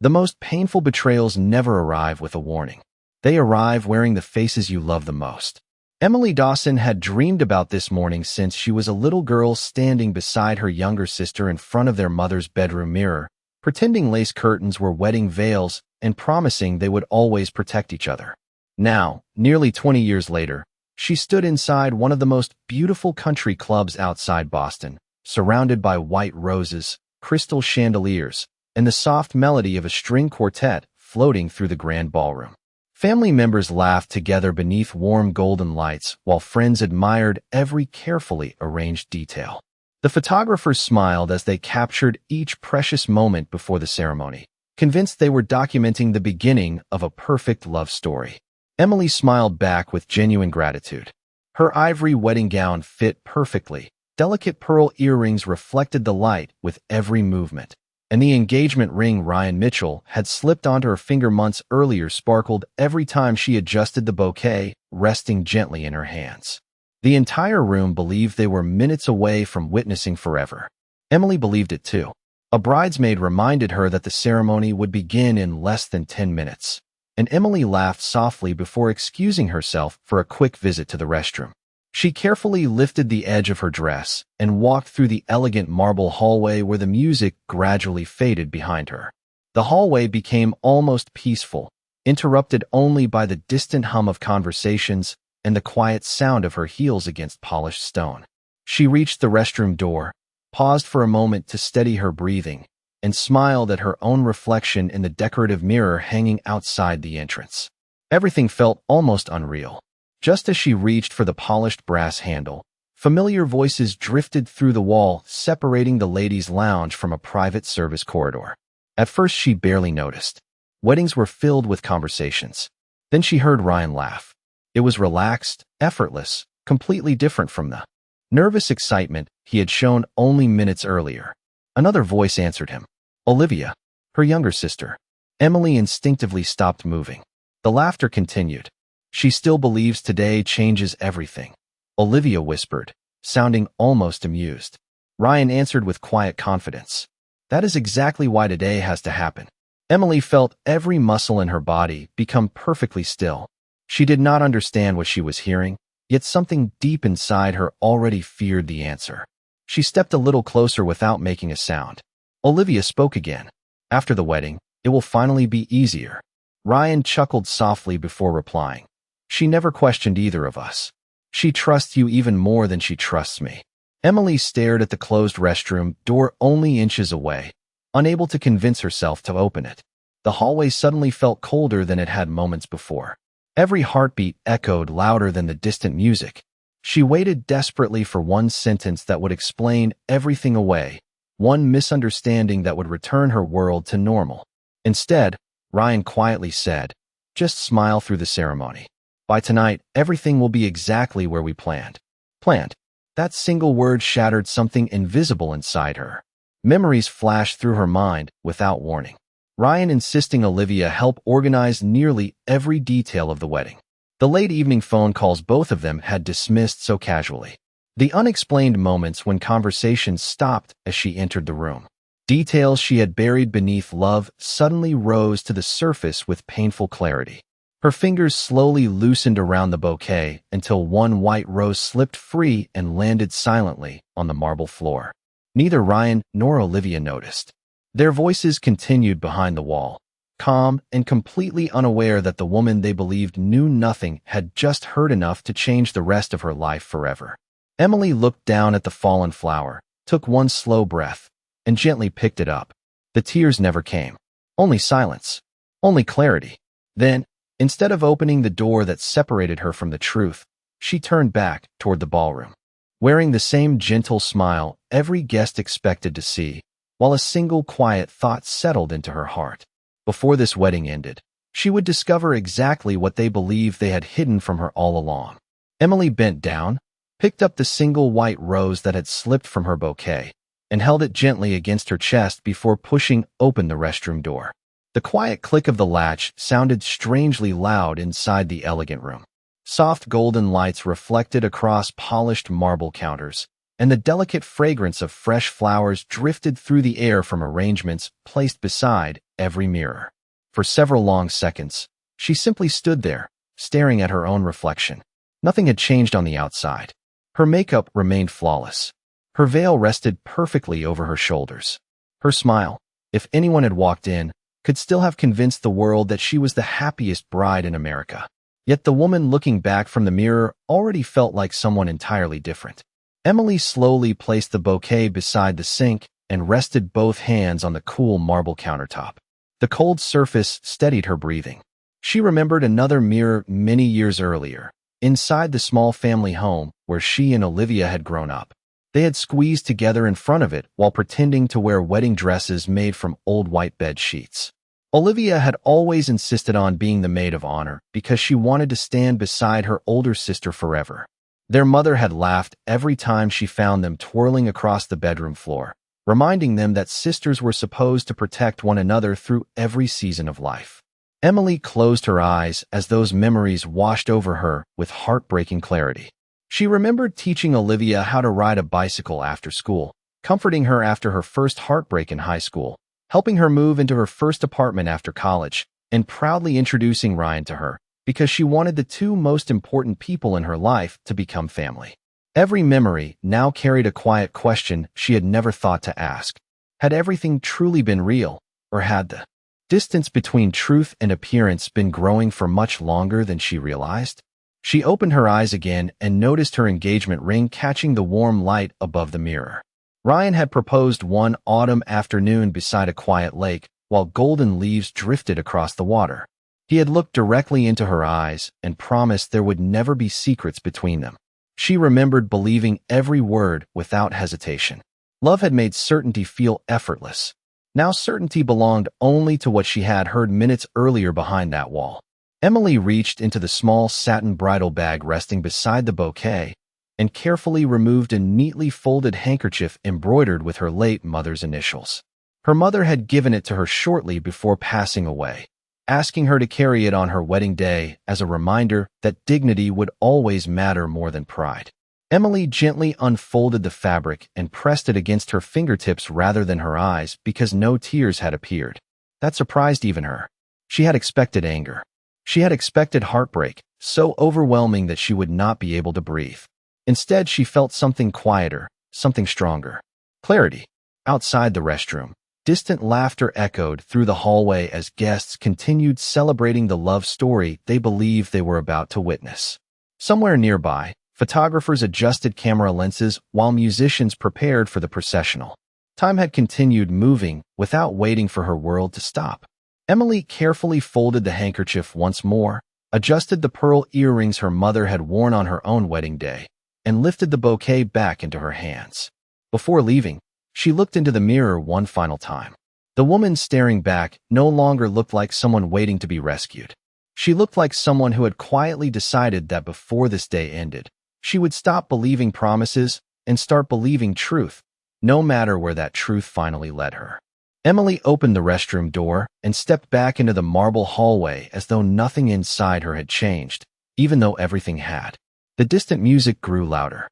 The most painful betrayals never arrive with a warning. They arrive wearing the faces you love the most. Emily Dawson had dreamed about this morning since she was a little girl, standing beside her younger sister in front of their mother's bedroom mirror, pretending lace curtains were wedding veils and promising they would always protect each other. Now, nearly 20 years later, she stood inside one of the most beautiful country clubs outside Boston, surrounded by white roses, crystal chandeliers, and the soft melody of a string quartet floating through the grand ballroom. Family members laughed together beneath warm golden lights, while friends admired every carefully arranged detail. The photographers smiled as they captured each precious moment before the ceremony, convinced they were documenting the beginning of a perfect love story. Emily smiled back with genuine gratitude. Her ivory wedding gown fit perfectly. Delicate pearl earrings reflected the light with every movement, and the engagement ring Ryan Mitchell had slipped onto her finger months earlier sparkled every time she adjusted the bouquet, resting gently in her hands. The entire room believed they were minutes away from witnessing forever. Emily believed it too. A bridesmaid reminded her that the ceremony would begin in less than 10 minutes, and Emily laughed softly before excusing herself for a quick visit to the restroom. She carefully lifted the edge of her dress and walked through the elegant marble hallway where the music gradually faded behind her. The hallway became almost peaceful, interrupted only by the distant hum of conversations and the quiet sound of her heels against polished stone. She reached the restroom door, paused for a moment to steady her breathing, and smiled at her own reflection in the decorative mirror hanging outside the entrance. Everything felt almost unreal. Just as she reached for the polished brass handle, familiar voices drifted through the wall, separating the ladies' lounge from a private service corridor. At first, she barely noticed. Weddings were filled with conversations. Then she heard Ryan laugh. It was relaxed, effortless, completely different from the nervous excitement he had shown only minutes earlier. Another voice answered him. Olivia, her younger sister. Emily instinctively stopped moving. The laughter continued. She still believes today changes everything, Olivia whispered, sounding almost amused. Ryan answered with quiet confidence. That is exactly why today has to happen. Emily felt every muscle in her body become perfectly still. She did not understand what she was hearing, yet something deep inside her already feared the answer. She stepped a little closer without making a sound. Olivia spoke again. After the wedding, it will finally be easier. Ryan chuckled softly before replying. She never questioned either of us. She trusts you even more than she trusts me. Emily stared at the closed restroom door only inches away, unable to convince herself to open it. The hallway suddenly felt colder than it had moments before. Every heartbeat echoed louder than the distant music. She waited desperately for one sentence that would explain everything away, one misunderstanding that would return her world to normal. Instead, Ryan quietly said, "Just smile through the ceremony. By tonight, everything will be exactly where we planned." Planned. That single word shattered something invisible inside her. Memories flashed through her mind without warning. Ryan insisting Olivia help organize nearly every detail of the wedding. The late evening phone calls both of them had dismissed so casually. The unexplained moments when conversations stopped as she entered the room. Details she had buried beneath love suddenly rose to the surface with painful clarity. Her fingers slowly loosened around the bouquet until one white rose slipped free and landed silently on the marble floor. Neither Ryan nor Olivia noticed. Their voices continued behind the wall, calm and completely unaware that the woman they believed knew nothing had just heard enough to change the rest of her life forever. Emily looked down at the fallen flower, took one slow breath, and gently picked it up. The tears never came. Only silence. Only clarity. Then, instead of opening the door that separated her from the truth, she turned back toward the ballroom, wearing the same gentle smile every guest expected to see, while a single quiet thought settled into her heart. Before this wedding ended, she would discover exactly what they believed they had hidden from her all along. Emily bent down, picked up the single white rose that had slipped from her bouquet, and held it gently against her chest before pushing open the restroom door. The quiet click of the latch sounded strangely loud inside the elegant room. Soft golden lights reflected across polished marble counters, and the delicate fragrance of fresh flowers drifted through the air from arrangements placed beside every mirror. For several long seconds, she simply stood there, staring at her own reflection. Nothing had changed on the outside. Her makeup remained flawless. Her veil rested perfectly over her shoulders. Her smile, if anyone had walked in, could still have convinced the world that she was the happiest bride in America. Yet the woman looking back from the mirror already felt like someone entirely different. Emily slowly placed the bouquet beside the sink and rested both hands on the cool marble countertop. The cold surface steadied her breathing. She remembered another mirror many years earlier, inside the small family home where she and Olivia had grown up. They had squeezed together in front of it while pretending to wear wedding dresses made from old white bed sheets. Olivia had always insisted on being the maid of honor because she wanted to stand beside her older sister forever. Their mother had laughed every time she found them twirling across the bedroom floor, reminding them that sisters were supposed to protect one another through every season of life. Emily closed her eyes as those memories washed over her with heartbreaking clarity. She remembered teaching Olivia how to ride a bicycle after school, comforting her after her first heartbreak in high school, helping her move into her first apartment after college, and proudly introducing Ryan to her because she wanted the two most important people in her life to become family. Every memory now carried a quiet question she had never thought to ask. Had everything truly been real, or had the distance between truth and appearance been growing for much longer than she realized? She opened her eyes again and noticed her engagement ring catching the warm light above the mirror. Ryan had proposed one autumn afternoon beside a quiet lake while golden leaves drifted across the water. He had looked directly into her eyes and promised there would never be secrets between them. She remembered believing every word without hesitation. Love had made certainty feel effortless. Now certainty belonged only to what she had heard minutes earlier behind that wall. Emily reached into the small satin bridal bag resting beside the bouquet and carefully removed a neatly folded handkerchief embroidered with her late mother's initials. Her mother had given it to her shortly before passing away, asking her to carry it on her wedding day as a reminder that dignity would always matter more than pride. Emily gently unfolded the fabric and pressed it against her fingertips rather than her eyes because no tears had appeared. That surprised even her. She had expected anger. She had expected heartbreak, so overwhelming that she would not be able to breathe. Instead, she felt something quieter, something stronger. Clarity. Outside the restroom, distant laughter echoed through the hallway as guests continued celebrating the love story they believed they were about to witness. Somewhere nearby, photographers adjusted camera lenses while musicians prepared for the processional. Time had continued moving without waiting for her world to stop. Emily carefully folded the handkerchief once more, adjusted the pearl earrings her mother had worn on her own wedding day, and lifted the bouquet back into her hands. Before leaving, she looked into the mirror one final time. The woman staring back no longer looked like someone waiting to be rescued. She looked like someone who had quietly decided that before this day ended, she would stop believing promises and start believing truth, no matter where that truth finally led her. Emily opened the restroom door and stepped back into the marble hallway as though nothing inside her had changed, even though everything had. The distant music grew louder.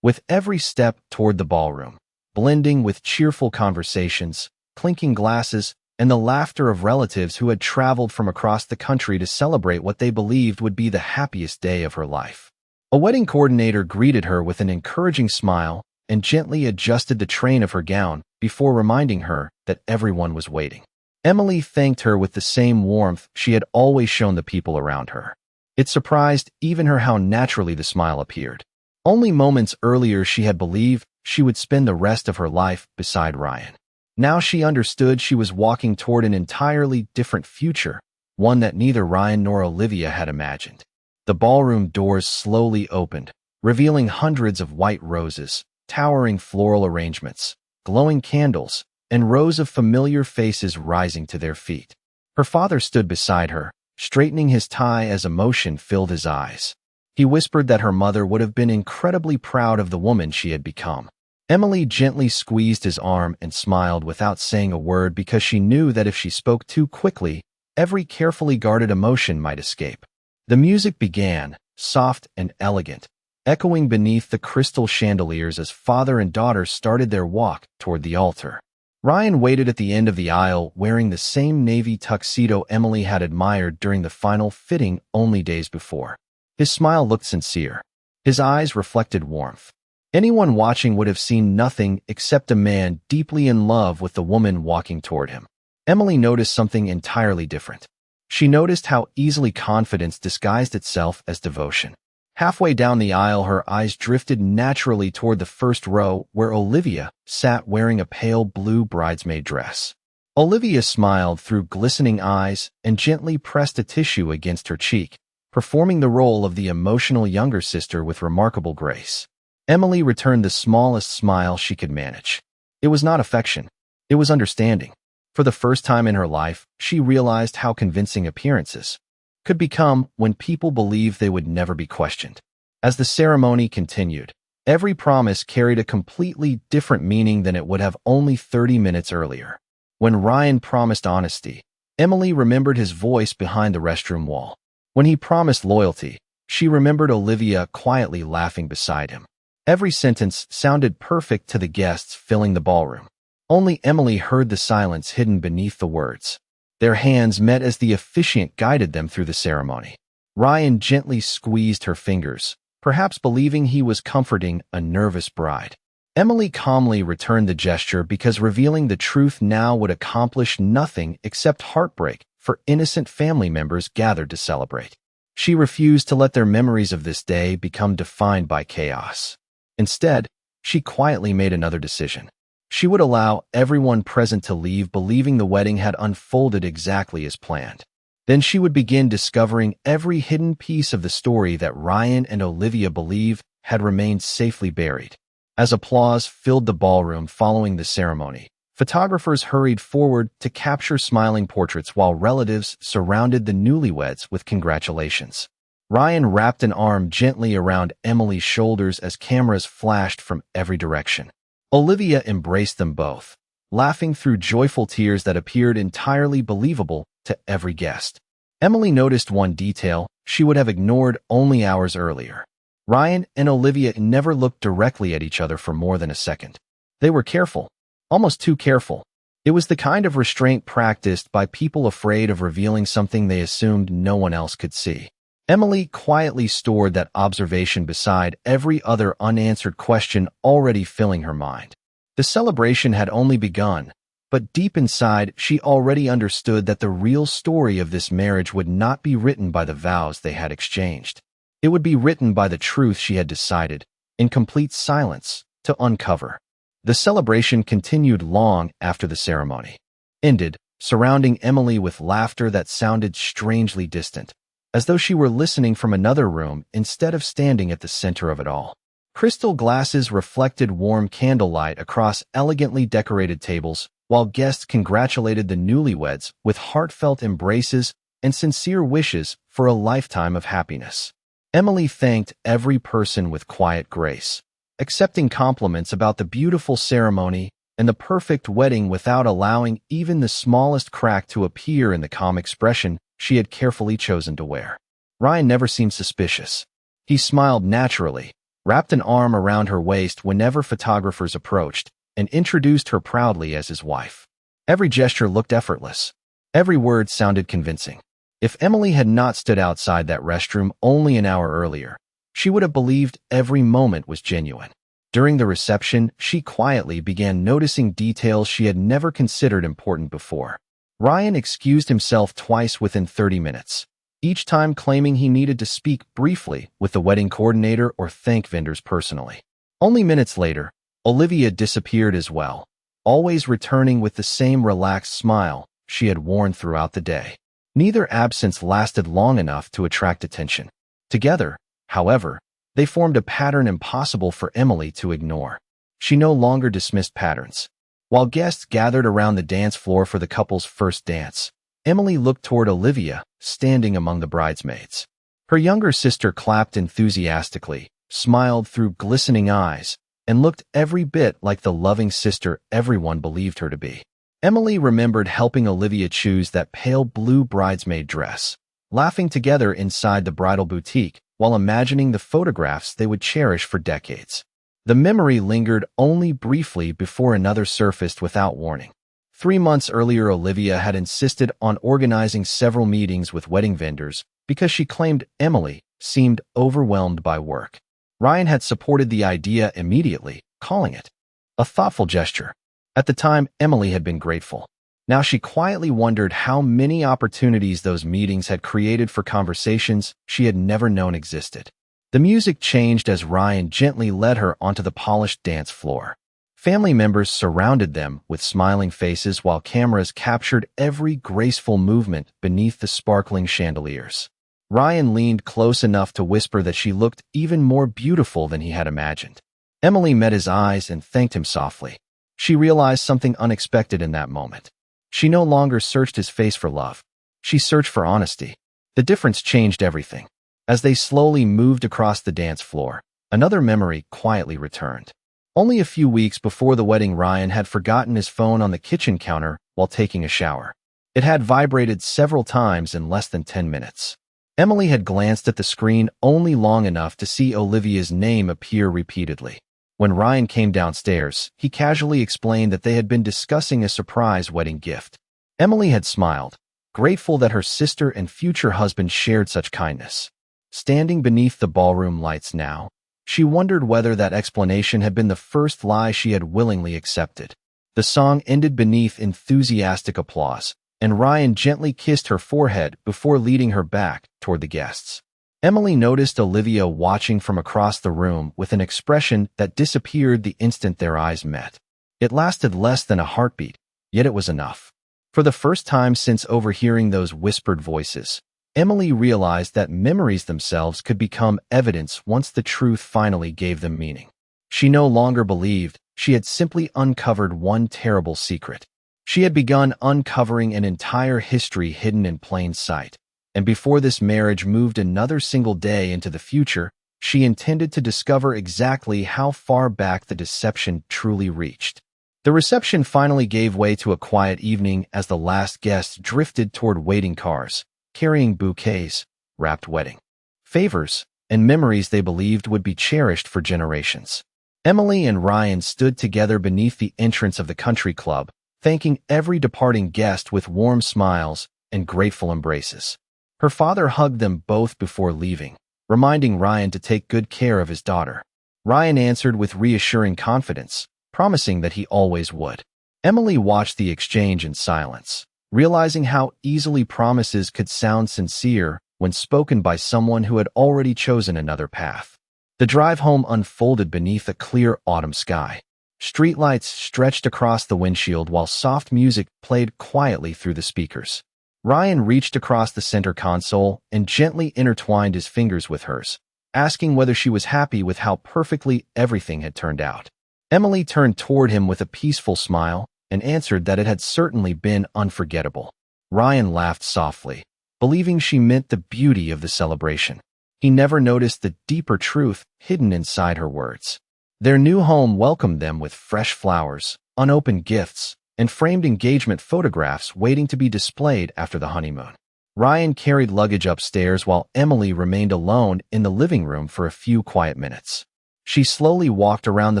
With every step toward the ballroom, blending with cheerful conversations, clinking glasses, and the laughter of relatives who had traveled from across the country to celebrate what they believed would be the happiest day of her life. A wedding coordinator greeted her with an encouraging smile and gently adjusted the train of her gown before reminding her that everyone was waiting. Emily thanked her with the same warmth she had always shown the people around her. It surprised even her how naturally the smile appeared. Only moments earlier she had believed she would spend the rest of her life beside Ryan. Now she understood she was walking toward an entirely different future, one that neither Ryan nor Olivia had imagined. The ballroom doors slowly opened, revealing hundreds of white roses, towering floral arrangements, glowing candles, and rows of familiar faces rising to their feet. Her father stood beside her, straightening his tie as emotion filled his eyes. He whispered that her mother would have been incredibly proud of the woman she had become. Emily gently squeezed his arm and smiled without saying a word because she knew that if she spoke too quickly, every carefully guarded emotion might escape. The music began, soft and elegant, echoing beneath the crystal chandeliers as father and daughter started their walk toward the altar. Ryan waited at the end of the aisle wearing the same navy tuxedo Emily had admired during the final fitting only days before. His smile looked sincere. His eyes reflected warmth. Anyone watching would have seen nothing except a man deeply in love with the woman walking toward him. Emily noticed something entirely different. She noticed how easily confidence disguised itself as devotion. Halfway down the aisle, her eyes drifted naturally toward the first row where Olivia sat wearing a pale blue bridesmaid dress. Olivia smiled through glistening eyes and gently pressed a tissue against her cheek, performing the role of the emotional younger sister with remarkable grace. Emily returned the smallest smile she could manage. It was not affection. It was understanding. For the first time in her life, she realized how convincing appearances could become when people believed they would never be questioned. As the ceremony continued, every promise carried a completely different meaning than it would have only 30 minutes earlier. When Ryan promised honesty, Emily remembered his voice behind the restroom wall. When he promised loyalty, she remembered Olivia quietly laughing beside him. Every sentence sounded perfect to the guests filling the ballroom. Only Emily heard the silence hidden beneath the words. Their hands met as the officiant guided them through the ceremony. Ryan gently squeezed her fingers, perhaps believing he was comforting a nervous bride. Emily calmly returned the gesture because revealing the truth now would accomplish nothing except heartbreak for innocent family members gathered to celebrate. She refused to let their memories of this day become defined by chaos. Instead, she quietly made another decision. She would allow everyone present to leave believing the wedding had unfolded exactly as planned. Then she would begin discovering every hidden piece of the story that Ryan and Olivia believed had remained safely buried. As applause filled the ballroom following the ceremony, photographers hurried forward to capture smiling portraits while relatives surrounded the newlyweds with congratulations. Ryan wrapped an arm gently around Emily's shoulders as cameras flashed from every direction. Olivia embraced them both, laughing through joyful tears that appeared entirely believable to every guest. Emily noticed one detail she would have ignored only hours earlier. Ryan and Olivia never looked directly at each other for more than a second. They were careful, almost too careful. It was the kind of restraint practiced by people afraid of revealing something they assumed no one else could see. Emily quietly stored that observation beside every other unanswered question already filling her mind. The celebration had only begun, but deep inside she already understood that the real story of this marriage would not be written by the vows they had exchanged. It would be written by the truth she had decided, in complete silence, to uncover. The celebration continued long after the ceremony ended, surrounding Emily with laughter that sounded strangely distant, as though she were listening from another room instead of standing at the center of it all. Crystal glasses reflected warm candlelight across elegantly decorated tables, while guests congratulated the newlyweds with heartfelt embraces and sincere wishes for a lifetime of happiness. Emily thanked every person with quiet grace, accepting compliments about the beautiful ceremony and the perfect wedding without allowing even the smallest crack to appear in the calm expression she had carefully chosen to wear. Ryan never seemed suspicious. He smiled naturally, wrapped an arm around her waist whenever photographers approached, and introduced her proudly as his wife. Every gesture looked effortless. Every word sounded convincing. If Emily had not stood outside that restroom only an hour earlier, she would have believed every moment was genuine. During the reception, she quietly began noticing details she had never considered important before. Ryan excused himself twice within 30 minutes, each time claiming he needed to speak briefly with the wedding coordinator or thank vendors personally. Only minutes later, Olivia disappeared as well, always returning with the same relaxed smile she had worn throughout the day. Neither absence lasted long enough to attract attention. Together, however, they formed a pattern impossible for Emily to ignore. She no longer dismissed patterns. While guests gathered around the dance floor for the couple's first dance, Emily looked toward Olivia, standing among the bridesmaids. Her younger sister clapped enthusiastically, smiled through glistening eyes, and looked every bit like the loving sister everyone believed her to be. Emily remembered helping Olivia choose that pale blue bridesmaid dress, laughing together inside the bridal boutique while imagining the photographs they would cherish for decades. The memory lingered only briefly before another surfaced without warning. 3 months earlier, Olivia had insisted on organizing several meetings with wedding vendors because she claimed Emily seemed overwhelmed by work. Ryan had supported the idea immediately, calling it a thoughtful gesture. At the time, Emily had been grateful. Now she quietly wondered how many opportunities those meetings had created for conversations she had never known existed. The music changed as Ryan gently led her onto the polished dance floor. Family members surrounded them with smiling faces while cameras captured every graceful movement beneath the sparkling chandeliers. Ryan leaned close enough to whisper that she looked even more beautiful than he had imagined. Emily met his eyes and thanked him softly. She realized something unexpected in that moment. She no longer searched his face for love. She searched for honesty. The difference changed everything. As they slowly moved across the dance floor, another memory quietly returned. Only a few weeks before the wedding, Ryan had forgotten his phone on the kitchen counter while taking a shower. It had vibrated several times in less than 10 minutes. Emily had glanced at the screen only long enough to see Olivia's name appear repeatedly. When Ryan came downstairs, he casually explained that they had been discussing a surprise wedding gift. Emily had smiled, grateful that her sister and future husband shared such kindness. Standing beneath the ballroom lights now, she wondered whether that explanation had been the first lie she had willingly accepted. The song ended beneath enthusiastic applause, and Ryan gently kissed her forehead before leading her back toward the guests. Emily noticed Olivia watching from across the room with an expression that disappeared the instant their eyes met. It lasted less than a heartbeat, yet it was enough. For the first time since overhearing those whispered voices, Emily realized that memories themselves could become evidence once the truth finally gave them meaning. She no longer believed she had simply uncovered one terrible secret. She had begun uncovering an entire history hidden in plain sight. And before this marriage moved another single day into the future, she intended to discover exactly how far back the deception truly reached. The reception finally gave way to a quiet evening as the last guests drifted toward waiting cars, carrying bouquets, wrapped wedding favors, and memories they believed would be cherished for generations. Emily and Ryan stood together beneath the entrance of the country club, thanking every departing guest with warm smiles and grateful embraces. Her father hugged them both before leaving, reminding Ryan to take good care of his daughter. Ryan answered with reassuring confidence, promising that he always would. Emily watched the exchange in silence, realizing how easily promises could sound sincere when spoken by someone who had already chosen another path. The drive home unfolded beneath a clear autumn sky. Streetlights stretched across the windshield while soft music played quietly through the speakers. Ryan reached across the center console and gently intertwined his fingers with hers, asking whether she was happy with how perfectly everything had turned out. Emily turned toward him with a peaceful smile and answered that it had certainly been unforgettable. Ryan laughed softly, believing she meant the beauty of the celebration. He never noticed the deeper truth hidden inside her words. Their new home welcomed them with fresh flowers, unopened gifts, and framed engagement photographs waiting to be displayed after the honeymoon. Ryan carried luggage upstairs while Emily remained alone in the living room for a few quiet minutes. She slowly walked around the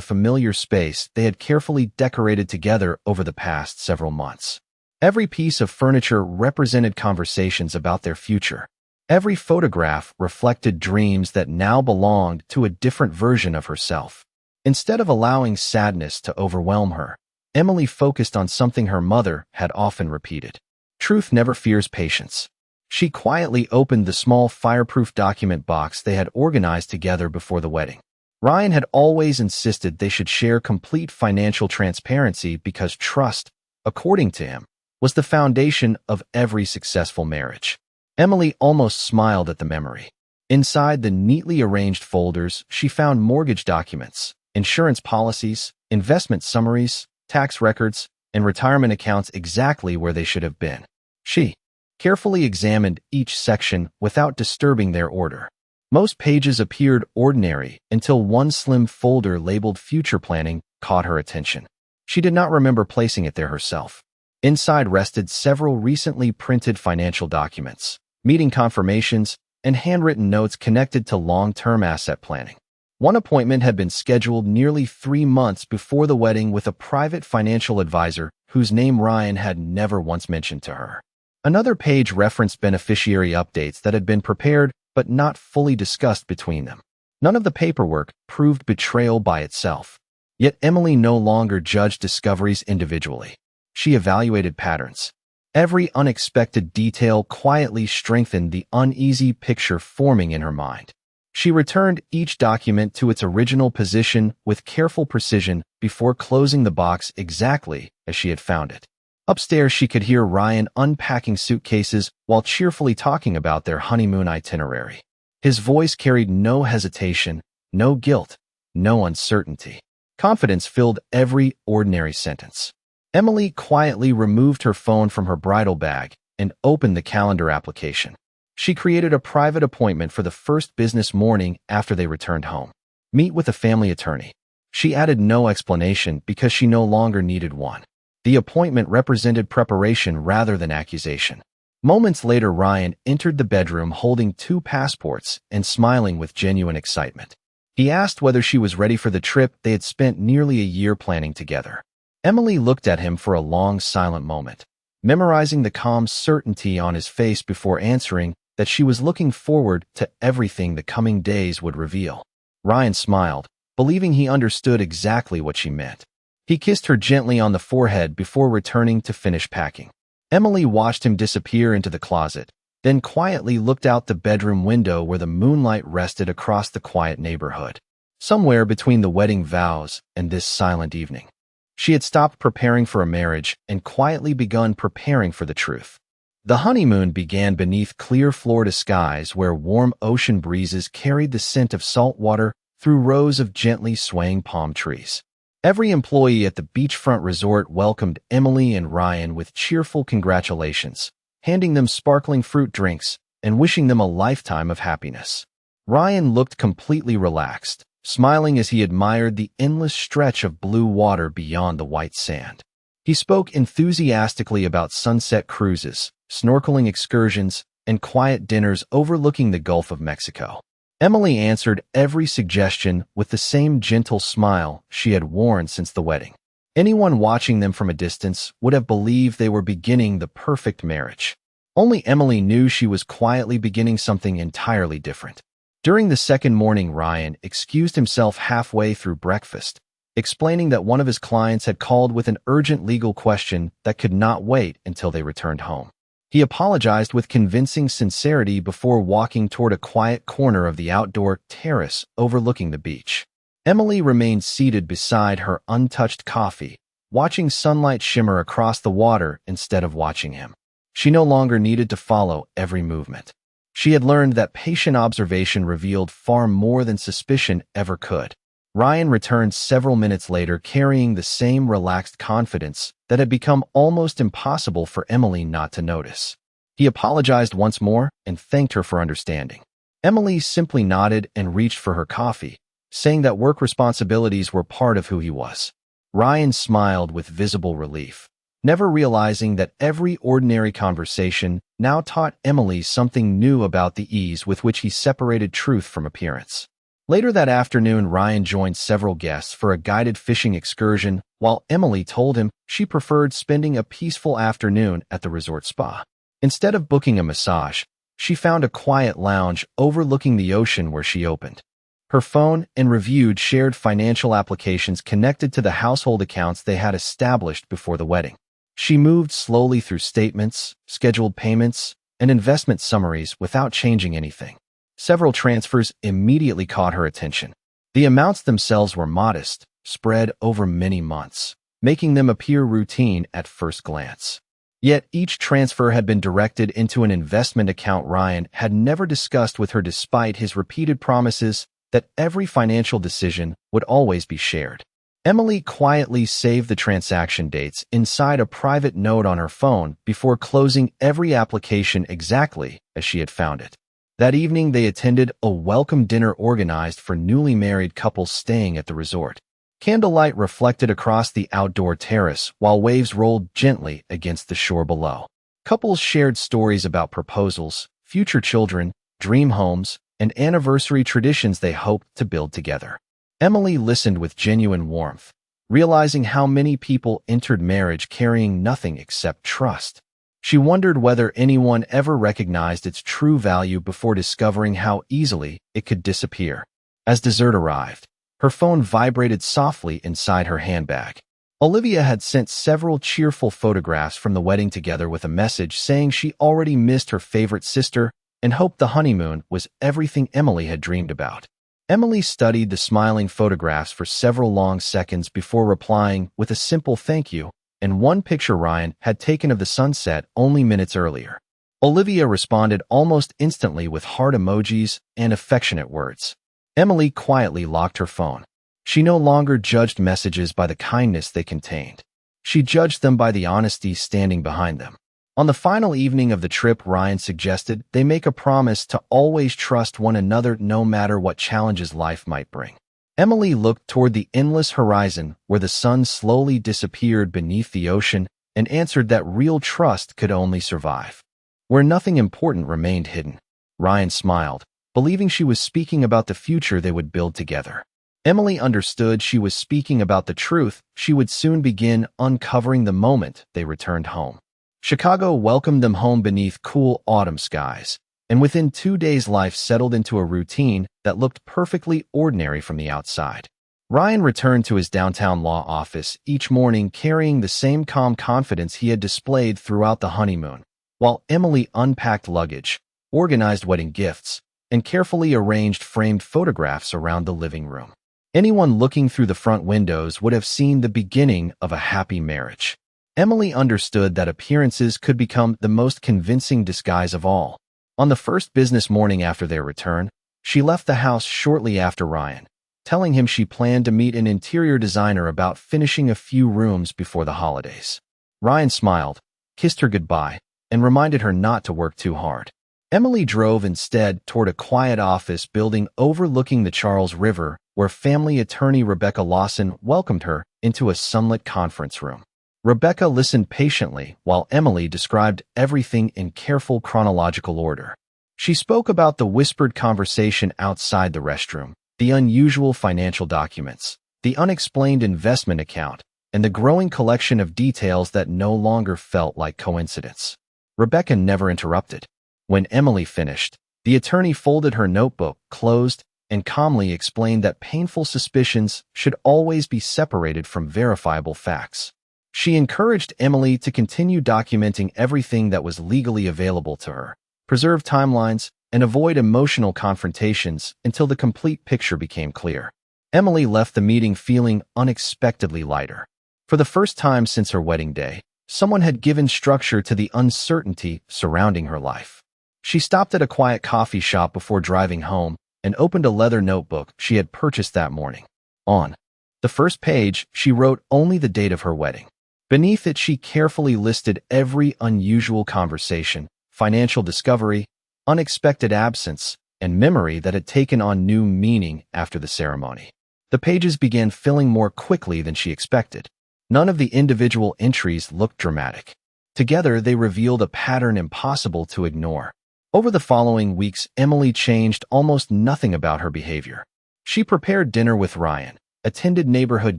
familiar space they had carefully decorated together over the past several months. Every piece of furniture represented conversations about their future. Every photograph reflected dreams that now belonged to a different version of herself. Instead of allowing sadness to overwhelm her, Emily focused on something her mother had often repeated. Truth never fears patience. She quietly opened the small fireproof document box they had organized together before the wedding. Ryan had always insisted they should share complete financial transparency because trust, according to him, was the foundation of every successful marriage. Emily almost smiled at the memory. Inside the neatly arranged folders, she found mortgage documents, insurance policies, investment summaries, tax records, and retirement accounts exactly where they should have been. She carefully examined each section without disturbing their order. Most pages appeared ordinary until one slim folder labeled Future Planning caught her attention. She did not remember placing it there herself. Inside rested several recently printed financial documents, meeting confirmations, and handwritten notes connected to long-term asset planning. One appointment had been scheduled nearly 3 months before the wedding with a private financial advisor whose name Ryan had never once mentioned to her. Another page referenced beneficiary updates that had been prepared but not fully discussed between them. None of the paperwork proved betrayal by itself. Yet Emily no longer judged discoveries individually. She evaluated patterns. Every unexpected detail quietly strengthened the uneasy picture forming in her mind. She returned each document to its original position with careful precision before closing the box exactly as she had found it. Upstairs, she could hear Ryan unpacking suitcases while cheerfully talking about their honeymoon itinerary. His voice carried no hesitation, no guilt, no uncertainty. Confidence filled every ordinary sentence. Emily quietly removed her phone from her bridal bag and opened the calendar application. She created a private appointment for the first business morning after they returned home. Meet with a family attorney. She added no explanation because she no longer needed one. The appointment represented preparation rather than accusation. Moments later, Ryan entered the bedroom holding 2 passports and smiling with genuine excitement. He asked whether she was ready for the trip they had spent nearly a year planning together. Emily looked at him for a long, silent moment, memorizing the calm certainty on his face before answering that she was looking forward to everything the coming days would reveal. Ryan smiled, believing he understood exactly what she meant. He kissed her gently on the forehead before returning to finish packing. Emily watched him disappear into the closet, then quietly looked out the bedroom window where the moonlight rested across the quiet neighborhood. Somewhere between the wedding vows and this silent evening, she had stopped preparing for a marriage and quietly begun preparing for the truth. The honeymoon began beneath clear Florida skies where warm ocean breezes carried the scent of salt water through rows of gently swaying palm trees. Every employee at the beachfront resort welcomed Emily and Ryan with cheerful congratulations, handing them sparkling fruit drinks and wishing them a lifetime of happiness. Ryan looked completely relaxed, smiling as he admired the endless stretch of blue water beyond the white sand. He spoke enthusiastically about sunset cruises, snorkeling excursions, and quiet dinners overlooking the Gulf of Mexico. Emily answered every suggestion with the same gentle smile she had worn since the wedding. Anyone watching them from a distance would have believed they were beginning the perfect marriage. Only Emily knew she was quietly beginning something entirely different. During the second morning, Ryan excused himself halfway through breakfast, explaining that one of his clients had called with an urgent legal question that could not wait until they returned home. He apologized with convincing sincerity before walking toward a quiet corner of the outdoor terrace overlooking the beach. Emily remained seated beside her untouched coffee, watching sunlight shimmer across the water instead of watching him. She no longer needed to follow every movement. She had learned that patient observation revealed far more than suspicion ever could. Ryan returned several minutes later carrying the same relaxed confidence that had become almost impossible for Emily not to notice. He apologized once more and thanked her for understanding. Emily simply nodded and reached for her coffee, saying that work responsibilities were part of who he was. Ryan smiled with visible relief, never realizing that every ordinary conversation now taught Emily something new about the ease with which he separated truth from appearance. Later that afternoon, Ryan joined several guests for a guided fishing excursion, while Emily told him she preferred spending a peaceful afternoon at the resort spa. Instead of booking a massage, she found a quiet lounge overlooking the ocean where she opened her phone and reviewed shared financial applications connected to the household accounts they had established before the wedding. She moved slowly through statements, scheduled payments, and investment summaries without changing anything. Several transfers immediately caught her attention. The amounts themselves were modest, spread over many months, making them appear routine at first glance. Yet each transfer had been directed into an investment account Ryan had never discussed with her despite his repeated promises that every financial decision would always be shared. Emily quietly saved the transaction dates inside a private note on her phone before closing every application exactly as she had found it. That evening, they attended a welcome dinner organized for newly married couples staying at the resort. Candlelight reflected across the outdoor terrace while waves rolled gently against the shore below. Couples shared stories about proposals, future children, dream homes, and anniversary traditions they hoped to build together. Emily listened with genuine warmth, realizing how many people entered marriage carrying nothing except trust. She wondered whether anyone ever recognized its true value before discovering how easily it could disappear. As dessert arrived, her phone vibrated softly inside her handbag. Olivia had sent several cheerful photographs from the wedding together with a message saying she already missed her favorite sister and hoped the honeymoon was everything Emily had dreamed about. Emily studied the smiling photographs for several long seconds before replying with a simple thank you and one picture Ryan had taken of the sunset only minutes earlier. Olivia responded almost instantly with heart emojis and affectionate words. Emily quietly locked her phone. She no longer judged messages by the kindness they contained. She judged them by the honesty standing behind them. On the final evening of the trip, Ryan suggested they make a promise to always trust one another no matter what challenges life might bring. Emily looked toward the endless horizon where the sun slowly disappeared beneath the ocean and answered that real trust could only survive where nothing important remained hidden. Ryan smiled, believing she was speaking about the future they would build together. Emily understood she was speaking about the truth she would soon begin uncovering the moment they returned home. Chicago welcomed them home beneath cool autumn skies, and within 2 days life settled into a routine that looked perfectly ordinary from the outside. Ryan returned to his downtown law office each morning carrying the same calm confidence he had displayed throughout the honeymoon, while Emily unpacked luggage, organized wedding gifts, and carefully arranged framed photographs around the living room. Anyone looking through the front windows would have seen the beginning of a happy marriage. Emily understood that appearances could become the most convincing disguise of all. On the first business morning after their return, she left the house shortly after Ryan, telling him she planned to meet an interior designer about finishing a few rooms before the holidays. Ryan smiled, kissed her goodbye, and reminded her not to work too hard. Emily drove instead toward a quiet office building overlooking the Charles River, where family attorney Rebecca Lawson welcomed her into a sunlit conference room. Rebecca listened patiently while Emily described everything in careful chronological order. She spoke about the whispered conversation outside the restroom, the unusual financial documents, the unexplained investment account, and the growing collection of details that no longer felt like coincidence. Rebecca never interrupted. When Emily finished, the attorney folded her notebook, closed, and calmly explained that painful suspicions should always be separated from verifiable facts. She encouraged Emily to continue documenting everything that was legally available to her, preserve timelines, and avoid emotional confrontations until the complete picture became clear. Emily left the meeting feeling unexpectedly lighter. For the first time since her wedding day, someone had given structure to the uncertainty surrounding her life. She stopped at a quiet coffee shop before driving home and opened a leather notebook she had purchased that morning. On the first page, she wrote only the date of her wedding. Beneath it, she carefully listed every unusual conversation, financial discovery, unexpected absence, and memory that had taken on new meaning after the ceremony. The pages began filling more quickly than she expected. None of the individual entries looked dramatic. Together, they revealed a pattern impossible to ignore. Over the following weeks, Emily changed almost nothing about her behavior. She prepared dinner with Ryan, attended neighborhood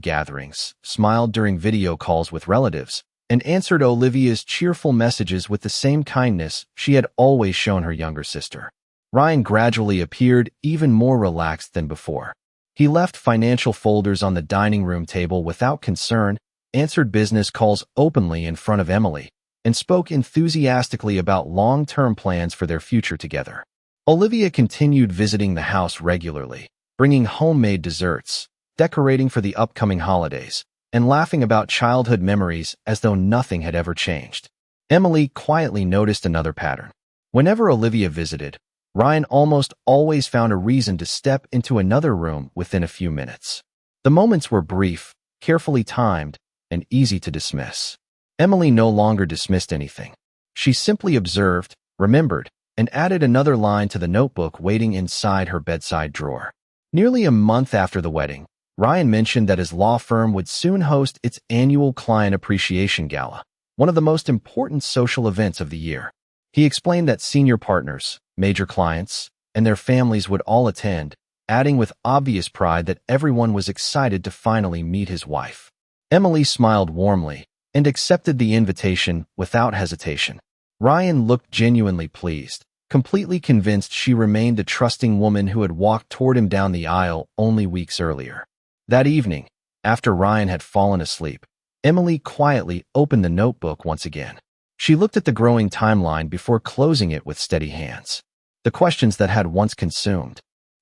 gatherings, smiled during video calls with relatives, and answered Olivia's cheerful messages with the same kindness she had always shown her younger sister. Ryan gradually appeared even more relaxed than before. He left financial folders on the dining room table without concern, answered business calls openly in front of Emily, and spoke enthusiastically about long-term plans for their future together. Olivia continued visiting the house regularly, bringing homemade desserts, decorating for the upcoming holidays, and laughing about childhood memories as though nothing had ever changed. Emily quietly noticed another pattern. Whenever Olivia visited, Ryan almost always found a reason to step into another room within a few minutes. The moments were brief, carefully timed, and easy to dismiss. Emily no longer dismissed anything. She simply observed, remembered, and added another line to the notebook waiting inside her bedside drawer. Nearly a month after the wedding, Ryan mentioned that his law firm would soon host its annual Client Appreciation Gala, one of the most important social events of the year. He explained that senior partners, major clients, and their families would all attend, adding with obvious pride that everyone was excited to finally meet his wife. Emily smiled warmly and accepted the invitation without hesitation. Ryan looked genuinely pleased, completely convinced she remained the trusting woman who had walked toward him down the aisle only weeks earlier. That evening, after Ryan had fallen asleep, Emily quietly opened the notebook once again. She looked at the growing timeline before closing it with steady hands. The questions that had once consumed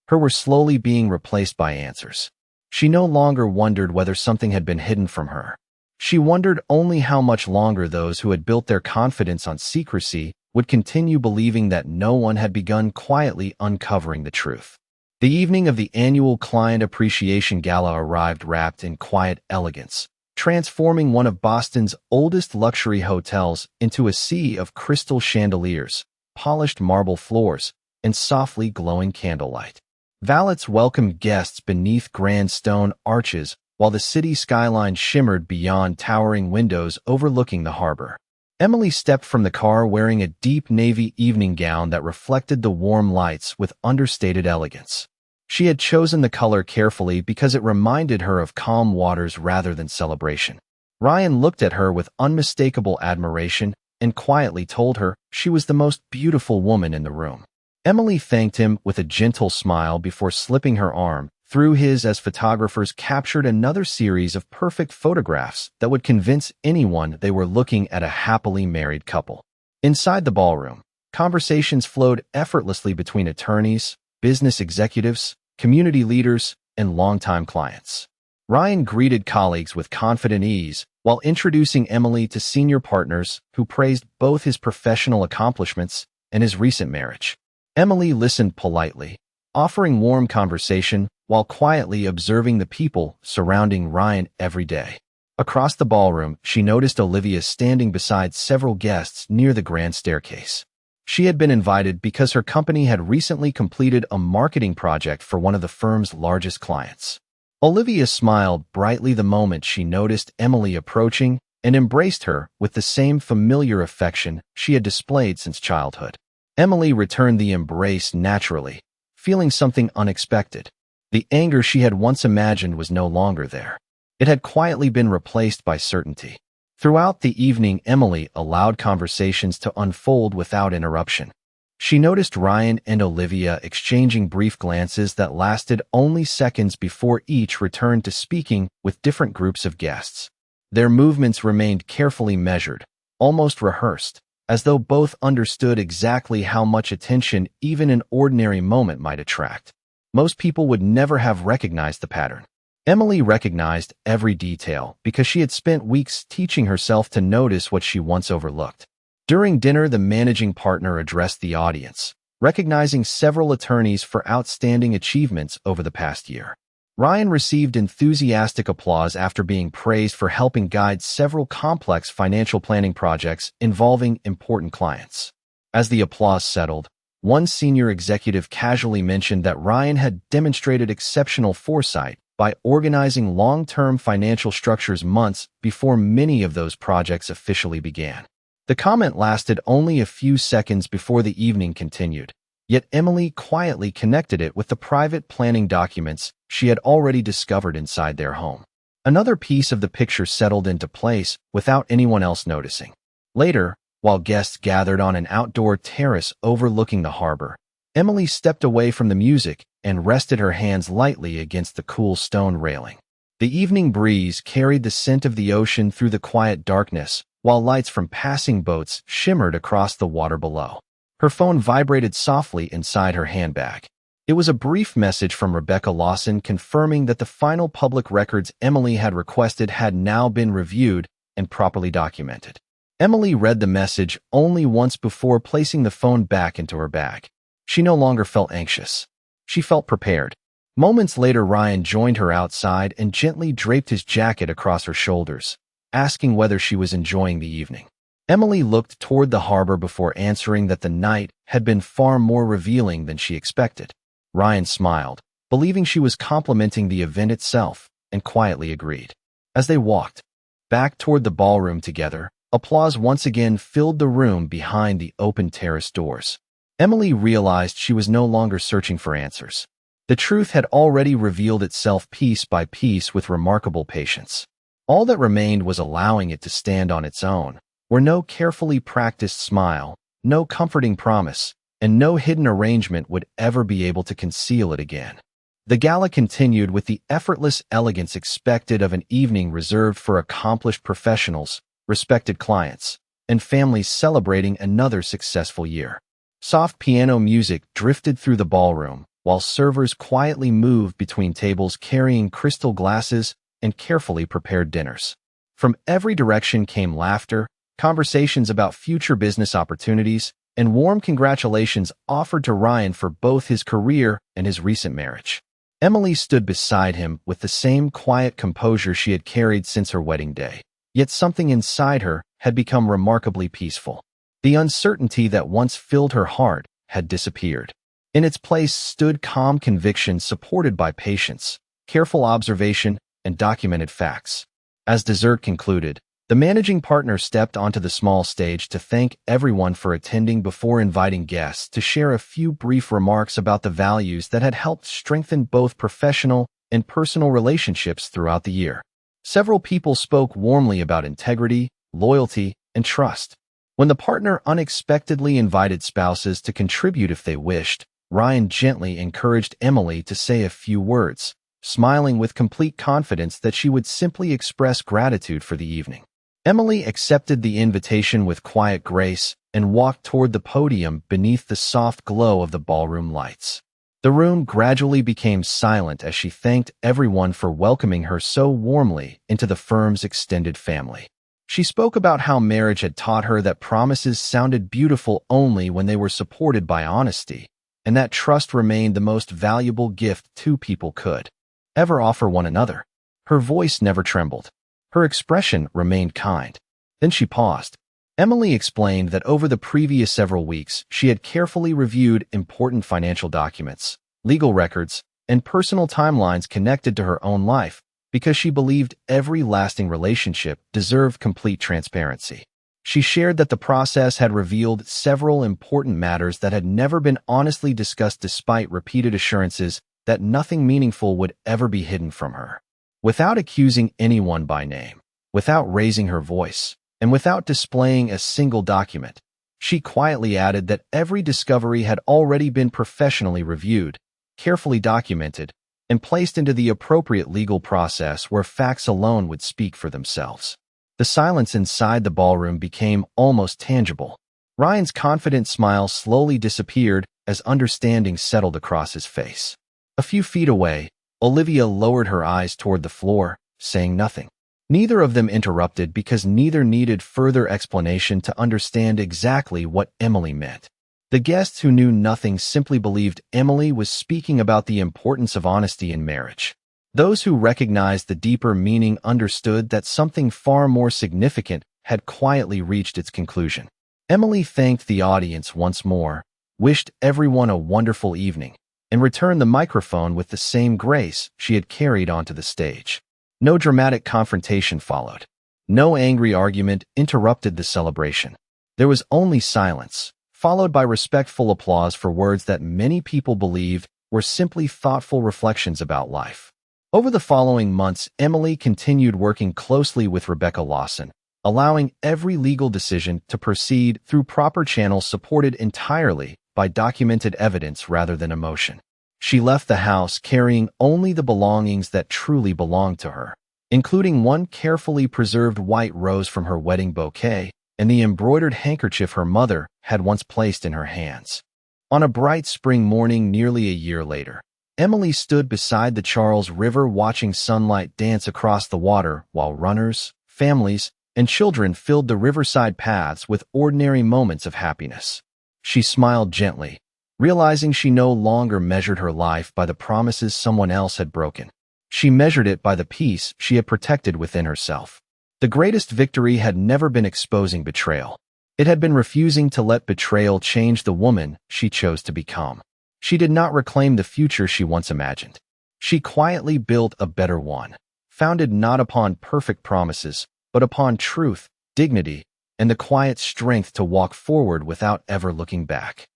her were slowly being replaced by answers. She no longer wondered whether something had been hidden from her. She wondered only how much longer those who had built their confidence on secrecy would continue believing that no one had begun quietly uncovering the truth. The evening of the annual Client Appreciation Gala arrived wrapped in quiet elegance, transforming one of Boston's oldest luxury hotels into a sea of crystal chandeliers, polished marble floors, and softly glowing candlelight. Valets welcomed guests beneath grand stone arches, while the city skyline shimmered beyond towering windows overlooking the harbor. Emily stepped from the car wearing a deep navy evening gown that reflected the warm lights with understated elegance. She had chosen the color carefully because it reminded her of calm waters rather than celebration. Ryan looked at her with unmistakable admiration and quietly told her she was the most beautiful woman in the room. Emily thanked him with a gentle smile before slipping her arm through his as photographers captured another series of perfect photographs that would convince anyone they were looking at a happily married couple. Inside the ballroom, conversations flowed effortlessly between attorneys, business executives, community leaders, and longtime clients. Ryan greeted colleagues with confident ease while introducing Emily to senior partners who praised both his professional accomplishments and his recent marriage. Emily listened politely, offering warm conversation while quietly observing the people surrounding Ryan every day. Across the ballroom, she noticed Olivia standing beside several guests near the grand staircase. She had been invited because her company had recently completed a marketing project for one of the firm's largest clients. Olivia smiled brightly the moment she noticed Emily approaching and embraced her with the same familiar affection she had displayed since childhood. Emily returned the embrace naturally, feeling something unexpected. The anger she had once imagined was no longer there. It had quietly been replaced by certainty. Throughout the evening, Emily allowed conversations to unfold without interruption. She noticed Ryan and Olivia exchanging brief glances that lasted only seconds before each returned to speaking with different groups of guests. Their movements remained carefully measured, almost rehearsed, as though both understood exactly how much attention even an ordinary moment might attract. Most people would never have recognized the pattern. Emily recognized every detail because she had spent weeks teaching herself to notice what she once overlooked. During dinner, the managing partner addressed the audience, recognizing several attorneys for outstanding achievements over the past year. Ryan received enthusiastic applause after being praised for helping guide several complex financial planning projects involving important clients. As the applause settled, one senior executive casually mentioned that Ryan had demonstrated exceptional foresight by organizing long-term financial structures months before many of those projects officially began. The comment lasted only a few seconds before the evening continued, yet Emily quietly connected it with the private planning documents she had already discovered inside their home. Another piece of the picture settled into place without anyone else noticing. Later, while guests gathered on an outdoor terrace overlooking the harbor, Emily stepped away from the music and rested her hands lightly against the cool stone railing. The evening breeze carried the scent of the ocean through the quiet darkness, while lights from passing boats shimmered across the water below. Her phone vibrated softly inside her handbag. It was a brief message from Rebecca Lawson confirming that the final public records Emily had requested had now been reviewed and properly documented. Emily read the message only once before placing the phone back into her bag. She no longer felt anxious. She felt prepared. Moments later, Ryan joined her outside and gently draped his jacket across her shoulders, asking whether she was enjoying the evening. Emily looked toward the harbor before answering that the night had been far more revealing than she expected. Ryan smiled, believing she was complimenting the event itself, and quietly agreed. As they walked back toward the ballroom together, Applause once again filled the room behind the open terrace doors. Emily realized she was no longer searching for answers. The truth had already revealed itself piece by piece with remarkable patience. All that remained was allowing it to stand on its own, where no carefully practiced smile, no comforting promise, and no hidden arrangement would ever be able to conceal it again. The gala continued with the effortless elegance expected of an evening reserved for accomplished professionals, respected clients, and families celebrating another successful year. Soft piano music drifted through the ballroom, while servers quietly moved between tables carrying crystal glasses and carefully prepared dinners. From every direction came laughter, conversations about future business opportunities, and warm congratulations offered to Ryan for both his career and his recent marriage. Emily stood beside him with the same quiet composure she had carried since her wedding day. Yet something inside her had become remarkably peaceful. The uncertainty that once filled her heart had disappeared. In its place stood calm conviction supported by patience, careful observation, and documented facts. As dessert concluded, the managing partner stepped onto the small stage to thank everyone for attending before inviting guests to share a few brief remarks about the values that had helped strengthen both professional and personal relationships throughout the year. Several people spoke warmly about integrity, loyalty, and trust. When the partner unexpectedly invited spouses to contribute if they wished, Ryan gently encouraged Emily to say a few words, smiling with complete confidence that she would simply express gratitude for the evening. Emily accepted the invitation with quiet grace and walked toward the podium beneath the soft glow of the ballroom lights. The room gradually became silent as she thanked everyone for welcoming her so warmly into the firm's extended family. She spoke about how marriage had taught her that promises sounded beautiful only when they were supported by honesty, and that trust remained the most valuable gift two people could ever offer one another. Her voice never trembled. Her expression remained kind. Then she paused. Emily explained that over the previous several weeks, she had carefully reviewed important financial documents, legal records, and personal timelines connected to her own life because she believed every lasting relationship deserved complete transparency. She shared that the process had revealed several important matters that had never been honestly discussed despite repeated assurances that nothing meaningful would ever be hidden from her. Without accusing anyone by name, without raising her voice, and without displaying a single document, she quietly added that every discovery had already been professionally reviewed, carefully documented, and placed into the appropriate legal process where facts alone would speak for themselves. The silence inside the ballroom became almost tangible. Ryan's confident smile slowly disappeared as understanding settled across his face. A few feet away, Olivia lowered her eyes toward the floor, saying nothing. Neither of them interrupted because neither needed further explanation to understand exactly what Emily meant. The guests who knew nothing simply believed Emily was speaking about the importance of honesty in marriage. Those who recognized the deeper meaning understood that something far more significant had quietly reached its conclusion. Emily thanked the audience once more, wished everyone a wonderful evening, and returned the microphone with the same grace she had carried onto the stage. No dramatic confrontation followed. No angry argument interrupted the celebration. There was only silence, followed by respectful applause for words that many people believed were simply thoughtful reflections about life. Over the following months, Emily continued working closely with Rebecca Lawson, allowing every legal decision to proceed through proper channels supported entirely by documented evidence rather than emotion. She left the house carrying only the belongings that truly belonged to her, including one carefully preserved white rose from her wedding bouquet and the embroidered handkerchief her mother had once placed in her hands. On a bright spring morning nearly a year later, Emily stood beside the Charles River watching sunlight dance across the water while runners, families, and children filled the riverside paths with ordinary moments of happiness. She smiled gently, realizing she no longer measured her life by the promises someone else had broken. She measured it by the peace she had protected within herself. The greatest victory had never been exposing betrayal. It had been refusing to let betrayal change the woman she chose to become. She did not reclaim the future she once imagined. She quietly built a better one, founded not upon perfect promises, but upon truth, dignity, and the quiet strength to walk forward without ever looking back.